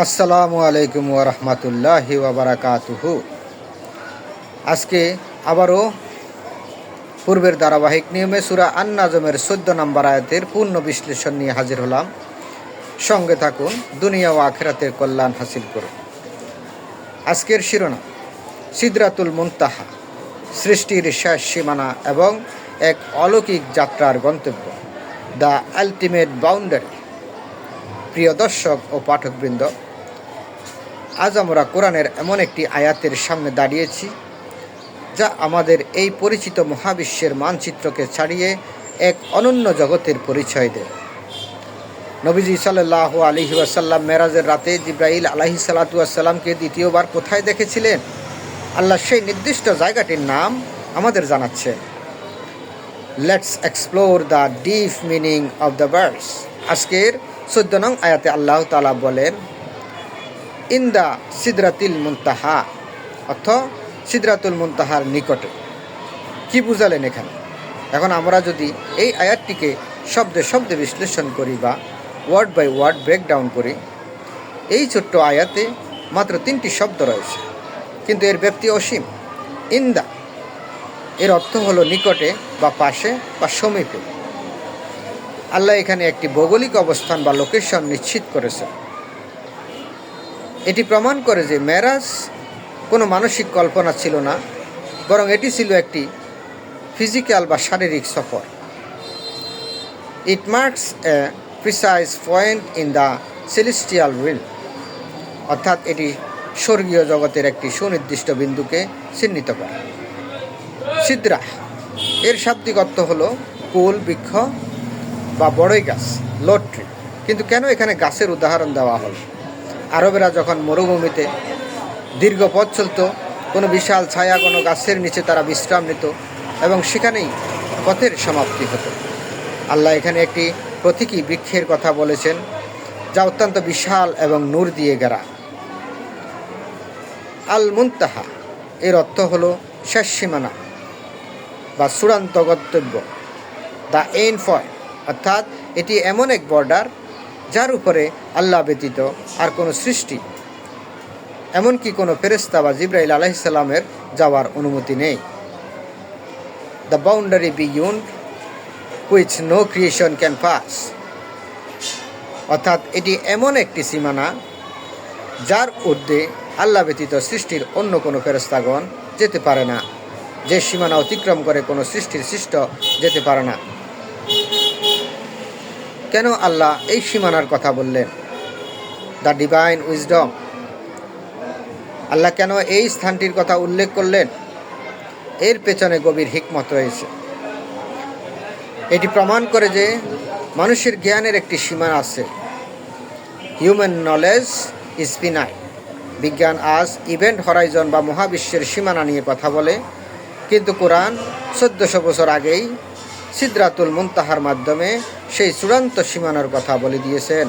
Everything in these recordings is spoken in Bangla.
আসসালামু আলাইকুম ওয়া রাহমাতুল্লাহি ওয়া বারাকাতুহু। আজকে আবারও পূর্বের ধারাবাহিক নিয়মে সূরা আন-নাজমের ১৪ নম্বর আয়াতের পূর্ণ বিশ্লেষণ নিয়ে হাজির হলাম। সঙ্গে থাকুন, দুনিয়া ও আখিরাতের কল্যাণ হাসিল করুন। আজকের শিরোনাম সিদরাতুল মুনতাহা, সৃষ্টির শেষ সীমানা এবং এক অলৌকিক যাত্রার গন্তব্য, দ্য আলটিমেট বাউন্ডারি। প্রিয় দর্শক ও পাঠকবৃন্দ, আজ আমরা কোরআনের এমন একটি আয়াতের সামনে দাঁড়িয়েছি যা আমাদের এই পরিচিত মহাবিশ্বের মানচিত্রকে ছাড়িয়ে এক অনন্য জগতের পরিচয় দেয়। নবীজি সাল্লাল্লাহু আলাইহি ওয়াসাল্লাম মেরাজের রাতে জিবরাইল আলাইহিস সালাতু ওয়াসসালামকে দ্বিতীয়বার কোথায় দেখেছিলেন? আল্লাহ সেই নির্দিষ্ট জায়গাটির নাম আমাদের জানাচ্ছে। Let's explore the deep meaning of the verse. আজকের ১৪ নং আয়াতে আল্লাহ তাআলা বলেন, ইন দ্য সিদরাতিল মুনতাহা, অর্থ সিদরাতুল মুনতাহার নিকটে। কি বুঝালেন এখানে? এখন আমরা যদি এই আয়াতটিকে শব্দে শব্দে বিশ্লেষণ করি বা ওয়ার্ড বাই ওয়ার্ড ব্রেকডাউন করি, এই ছোট্ট আয়াতে মাত্র ৩টি শব্দ রয়েছে, কিন্তু এর ব্যাপ্তি অসীম। ইন্দা এর অর্থ হলো নিকটে বা পাশে বা সমীপে। আল্লাহ এখানে একটি ভৌগোলিক অবস্থান বা লোকেশন নিশ্চিত করেছেন। এটি প্রমাণ করে যে মেরাজ কোনো মানসিক কল্পনা ছিল না, বরং এটি ছিল একটি ফিজিক্যাল বা শারীরিক সফর। It marks A precise point in the celestial reel, অর্থাৎ এটি স্বর্গীয় জগতের একটি সুনির্দিষ্ট বিন্দুকে চিহ্নিত করে। সিদরা এর শাব্দিক অর্থ হলো কুল, বৃক্ষ বা বড়ই গাছ, লোট ট্রি। কিন্তু কেন এখানে গাছের উদাহরণ দেওয়া হল? আরবেরা যখন মরুভূমিতে দীর্ঘ পথ চলত, কোনো বিশাল ছায়া কোনো গাছের নিচে তারা বিশ্রাম নিত এবং সেখানেই পথের সমাপ্তি হতো। আল্লাহ এখানে একটি প্রতীকী বৃক্ষের কথা বলেছেন যা অত্যন্ত বিশাল এবং নূর দিয়ে ঘেরা। আল মুনতাহা এর অর্থ হলো শেষ সীমানা বা চূড়ান্ত গন্তব্য, দ্য এন্ড পয়েন্ট, অর্থাৎ এটি এমন এক বর্ডার যার উপরে আল্লাহ ব্যতীত আর কোনো সৃষ্টি, এমনকি কোনো ফেরেশতা বা জিবরাইল আলাইহিস সালামের যাওয়ার অনুমতি নেই। The boundary beyond which no creation can pass, অর্থাৎ এটি এমন একটি সীমানা যার ঊর্ধ্বে আল্লাহ ব্যতীত সৃষ্টির অন্য কোনো ফেরেশতাগণ যেতে পারে না, যে সীমানা অতিক্রম করে কোনো সৃষ্টির সৃষ্ট যেতে পারে না। কেন আল্লাহ এই সীমানার কথা বললেন? দ্য ডিভাইন উইজডম, আল্লাহ কেন এই স্থানটির কথা উল্লেখ করলেন? এর পেছনে গভীর হিকমত রয়েছে। এটি প্রমাণ করে যে মানুষের জ্ঞানের একটি সীমা আছে। Human knowledge is finite. বিজ্ঞান আজ ইভেন্ট হরাইজন বা মহাবিশ্বের সীমানা নিয়ে কথা বলে, কিন্তু কোরআন ১৪০০ বছর আগেই সিদরাতুল মুনতাহার মাধ্যমে সেই চূড়ান্ত সীমানার কথা বলে দিয়েছেন।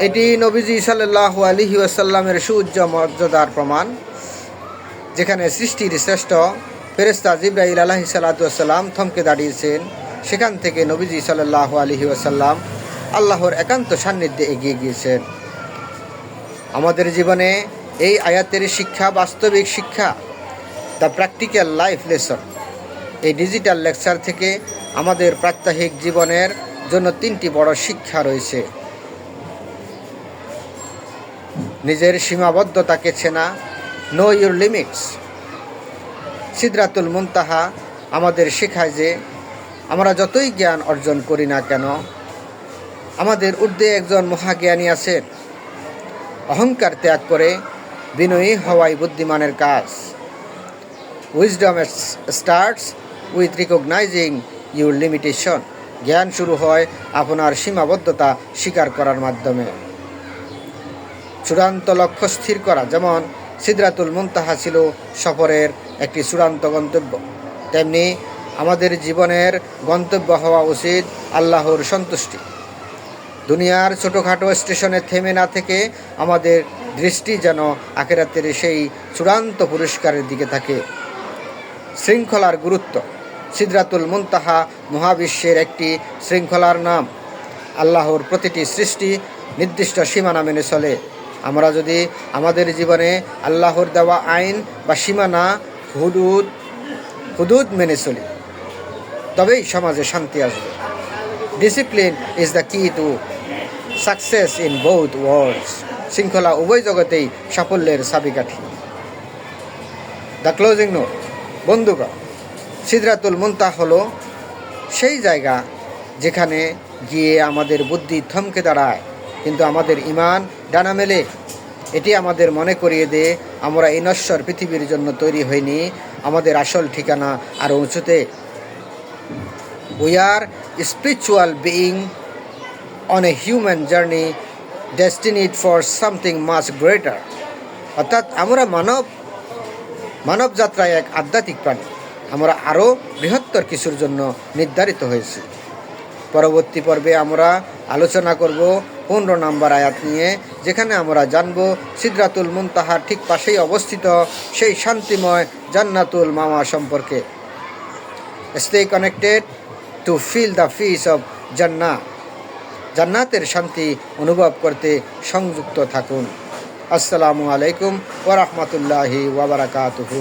এটি নবীজি সাল্লাল্লাহু আলাইহি ওয়াসাল্লামের সুউচ্চ মর্যাদার প্রমাণ। যেখানে সৃষ্টির শ্রেষ্ঠ ফেরেশতা জিবরাইল আলাইহিস সালাতু ওয়াসসালাম থমকে দাঁড়িয়েছেন, সেখান থেকে নবীজি সাল্লাল্লাহু আলাইহি ওয়াসাল্লাম আল্লাহর একান্ত সান্নিধ্যে এগিয়ে গিয়েছেন। আমাদের জীবনে এই আয়াতের শিক্ষা বাস্তবিক শিক্ষা, দ্য প্র্যাকটিক্যাল লাইফ লেসন। এই ডিজিটাল লেকচার থেকে আমাদের প্রাত্যহিক জীবনের জন্য 3টি বড় শিক্ষা রয়েছে। নিজের সীমাবদ্ধতাকে চেনা, নো ইউর লিমিটস। সিদরাতুল মুনতাহা আমাদের শেখায় যে আমরা যতই জ্ঞান অর্জন করি না কেন, আমাদের ঊর্ধ্বে একজন মহাজ্ঞানী আছেন। অহংকার ত্যাগ করে বিনয়ী হওয়াই বুদ্ধিমানের কাজ। Wisdom starts with recognising your limitation. জ্ঞান শুরু হয় আপনার সীমাবদ্ধতা স্বীকার করার মাধ্যমে। চূড়ান্ত লক্ষ্য স্থির করা, যেমন সিদরাতুল মুনতাহা ছিল সফরের একটি চূড়ান্ত গন্তব্য, তেমনি আমাদের জীবনের গন্তব্য হওয়া উচিত আল্লাহর সন্তুষ্টি। দুনিয়ার ছোটোখাটো স্টেশনে থেমে না থেকে আমাদের দৃষ্টি যেন আখিরাতের সেই চূড়ান্ত পুরস্কারের দিকে থাকে। শৃঙ্খলার গুরুত্ব। সিদরাতুল মুনতাহা মহাবিশ্বের একটি শৃঙ্খলার নাম। আল্লাহর প্রতিটি সৃষ্টি নির্দিষ্ট সীমানা মেনে চলে। আমরা যদি আমাদের জীবনে আল্লাহর দেওয়া আইন বা সীমানা হুদুদ মেনে চলি, তবেই সমাজে শান্তি আসবে। Discipline is the key to success in both worlds. শৃঙ্খলা উভয় জগতেই সাফল্যের চাবিকাঠি। The closing note. বন্ধুগণ, সিদরাতুল মুনতাহা হলো সেই জায়গা যেখানে গিয়ে আমাদের বুদ্ধি থমকে দাঁড়ায়, কিন্তু আমাদের ঈমান ডানা মেলে। এটি আমাদের মনে করিয়ে দেয় আমরা এই নশ্বর পৃথিবীর জন্য তৈরি হইনি, আমাদের আসল ঠিকানা আরও উঁচুতে। We are spiritual being on a human journey destined for something much greater. অর্থাৎ আমরা মানব যাত্রায় এক আধ্যাত্মিক প্রাণী। আমরা আরও বৃহত্তর কিছুর জন্য নির্ধারিত হয়েছি। পরবর্তী পর্বে আমরা আলোচনা করব 15 নম্বর আয়াত নিয়ে, যেখানে আমরা জানব সিদরাতুল মুনতাহার ঠিক পাশেই অবস্থিত সেই শান্তিময় জান্নাতুল মাওয়া সম্পর্কে। Stay connected to feel the peace of জান্নাহ। জান্নাতের শান্তি অনুভব করতে সংযুক্ত থাকুন। আসসালামু আলাইকুম ওয়া রাহমাতুল্লাহি ওয়া বারাকাতুহু।